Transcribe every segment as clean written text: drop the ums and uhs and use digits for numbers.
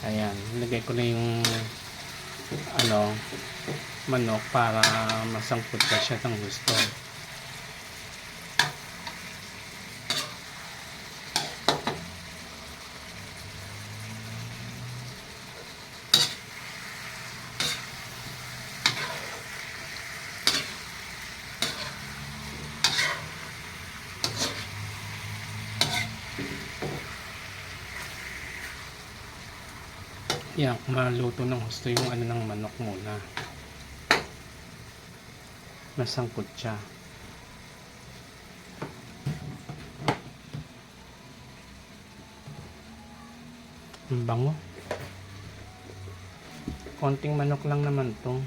Ayan, nilagay ko na yung ano, manok para masangkot pa siya ng gusto. Yan, maluto ng gusto yung ano ng manok muna. Masangkot siya. Ang bango. Konting manok lang naman to.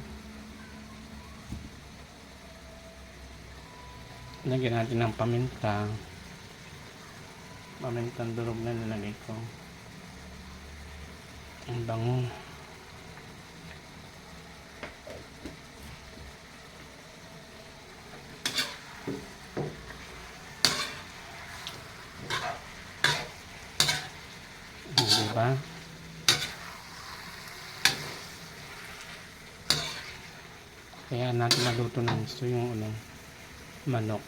Lagyan natin ng paminta. Pamintang durog na nilagay ko. Ang bango. Diba? Kaya natin maluto ng gusto yung ano, manok.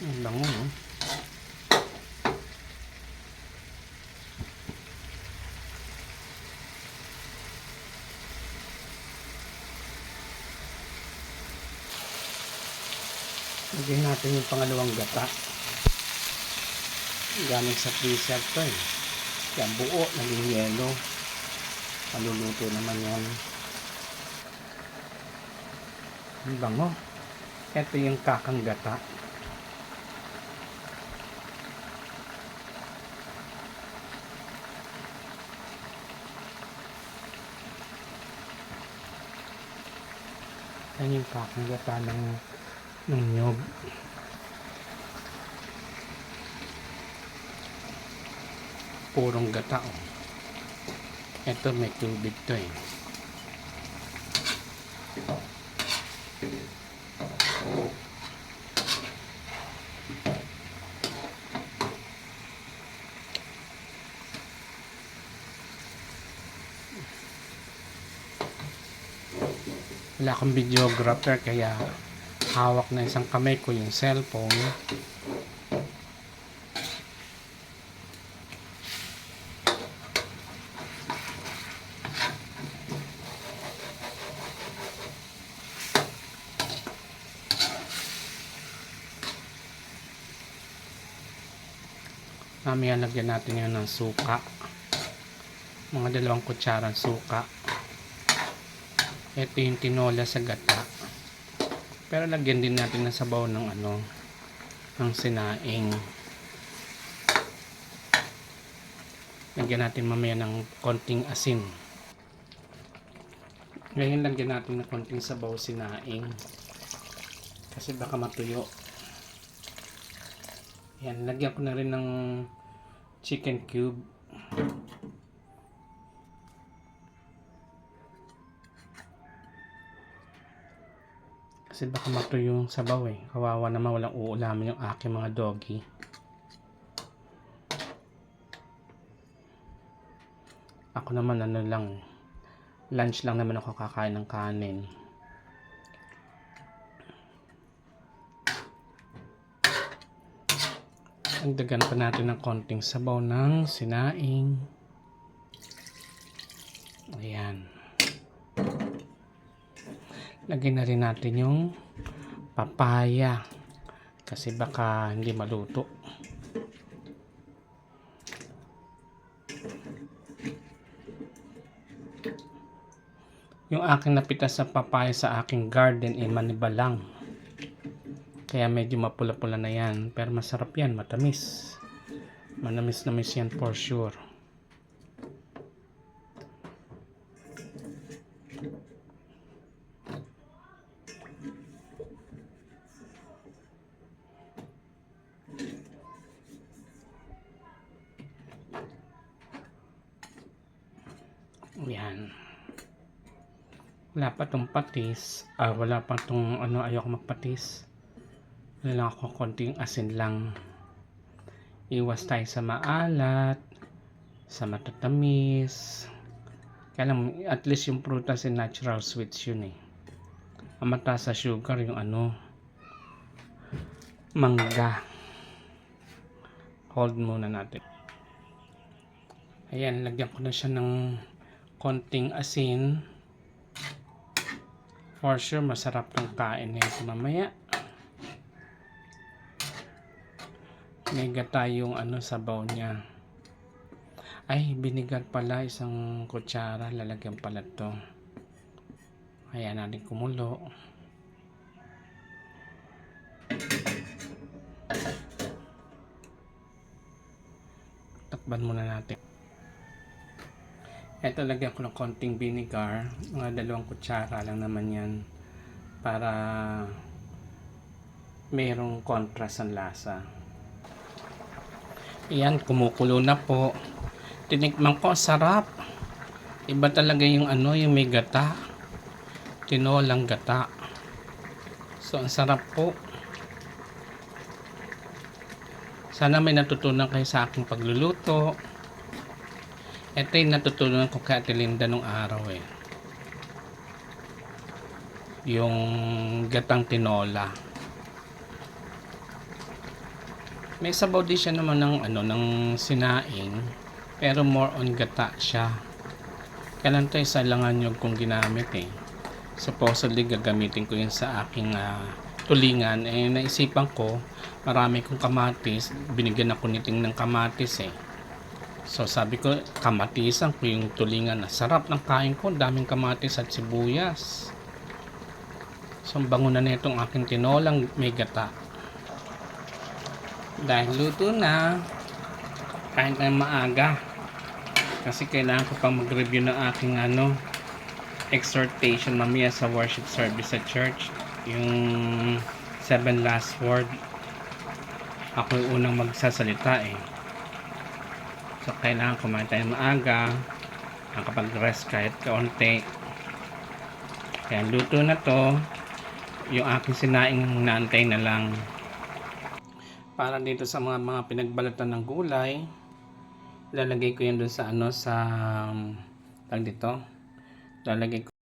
Ang bango, no? Lagyan natin yung pangalawang gata. Gamit sa freezer to eh. Yan, buo, naging yelo. Maluluto naman yan. Ang bango. Ito yung kakang gata. Yan yung kakang gata ng nyog. Purong gata, oh. Ito may tubig to eh. Wala akong videographer kaya hawak na isang kamay ko yung cellphone. Mamaya lagyan natin yan ng suka. Mga 2 kutsarang suka. Ito yung tinola sa gata. Pero lagyan din natin ng sabaw ng ano, ng sinaing. Lagyan natin mamaya ng konting asin. Ngayon lagyan natin ng konting sabaw sinaing. Kasi baka matuyo. Yan, lagyan ko na rin ng chicken cube. Kasi baka matuyo yung sabaw eh. Kawawa naman, walang uulamin yung aking mga doggy. Ako naman ano lang, lunch lang naman ako kakain ng kanin. Dagdagan pa natin ng konting sabaw ng sinaing. Ayan. Lagyan na rin natin yung papaya. Kasi baka hindi maluto. Yung aking napitas sa papaya sa aking garden ay manibalang. Kaya medyo mapula-pula na yan. Pero masarap yan, matamis. Manamis-namis yan for sure. Yan. Wala pa tong patis. Wala pa tong ayoko magpatis. Wala lang ako konting asin lang. Iwas tayo sa maalat, sa matatamis. Kaya lang, at least yung prutas and natural sweets yun eh. Ang mataas sa sugar yung mangga. Hold muna natin. Ayan, lagyan ko na siya ng konting asin. For sure, masarap tong kain nito mamaya. May gata yung sabaw niya. Ay, binigar pala, isang kutsara. Lalagyan pala to. Ayan natin kumulo. Takban muna natin. Ito, lagyan ko ng konting vinegar. Mga 2 kutsara lang naman yan. Para mayroong contrast ang lasa. Ayan, kumukulo na po. Tinikman ko, sarap. Iba talaga yung yung may gata. Tinolang gata. So, ang sarap po. Sana may natutunan kayo sa aking pagluluto. Ito yung natutunan ko kay Ate Linda nung araw eh. Yung gatang tinola. May sabaw din siya naman ng sinaing. Pero more on gata siya. Kailan to isa lang yung kong ginamit eh. Supposedly gagamitin ko yun sa aking tulingan. Eh naisipan ko, marami kong kamatis. Binigyan ako niting ng kamatis eh. So sabi ko, kamatisan ko yung tulingan. Sarap ng kain ko, daming kamatis at sibuyas. So bango na nitong aking tinolang may gata. Dahil luto na, kain tayo maaga. Kasi kailangan ko pang mag-review ng aking exhortation mamaya sa worship service sa church. Yung 7 last word. Ako yung unang magsasalita eh. So, kailangan kumain tayo maaga. Nakapag-rest kahit kaunti. Kaya luto na to. Yung aking sinaing naantay na lang. Para dito sa mga pinagbalatan ng gulay, lalagay ko yan dun sa tag dito. Lalagay ko